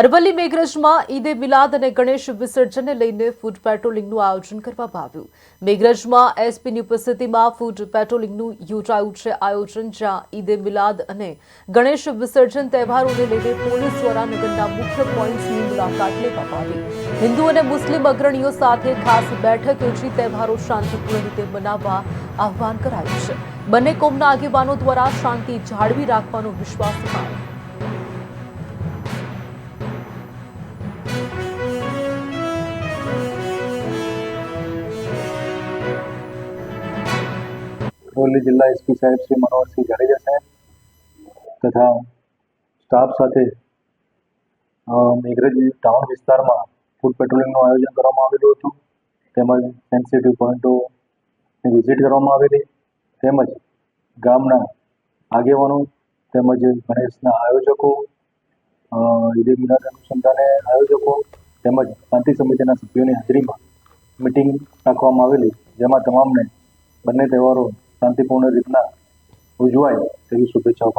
અરવલ્લી મેઘરજમાં ઈદે મિલાદ અને ગણેશ વિસર્જનને લઈને ફૂડ પેટ્રોલિંગનું આયોજન કરવામાં આવ્યું. મેઘરજમાં એસપીની ઉપસ્થિતિમાં ફૂડ પેટ્રોલિંગનું યોજાયું છે આયોજન, જ્યાં ઈદે મિલાદ અને ગણેશ વિસર્જન તહેવારોને લઈને પોલીસ દ્વારા નગરના મુખ્ય પોઈન્ટ્સની મુલાકાત લેવામાં આવી. હિન્દુ અને મુસ્લિમ અગ્રણીઓ સાથે ખાસ બેઠક યોજી તહેવારો શાંતિપૂર્ણ રીતે મનાવવા આહ્વાન કરાયું છે. બંને કોમના આગેવાનો દ્વારા શાંતિ જાળવી રાખવાનો વિશ્વાસ અપાયો. અરવલ્લી જિલ્લા એસપી સાહેબ શ્રી મનોહરસિંહ જાડેજા સાહેબ તથા સ્ટાફ સાથે મેઘરજ ટાઉન વિસ્તારમાં ફૂડ પેટ્રોલિંગનું આયોજન કરવામાં આવેલું હતું. તેમજ સેન્સિટિવ પોઈન્ટોની વિઝિટ કરવામાં આવેલી, તેમજ ગામના આગેવાનો તેમજ ગણેશના આયોજકો, ઈદે મિલાદ અનુસંધાને આયોજકો તેમજ શાંતિ સમિતિના સભ્યોની હાજરીમાં મિટિંગ રાખવામાં આવેલી, જેમાં તમામને બંને તહેવારો શાંતિપૂર્ણ રીતના ઉજવાય તેવી શુભેચ્છાઓ.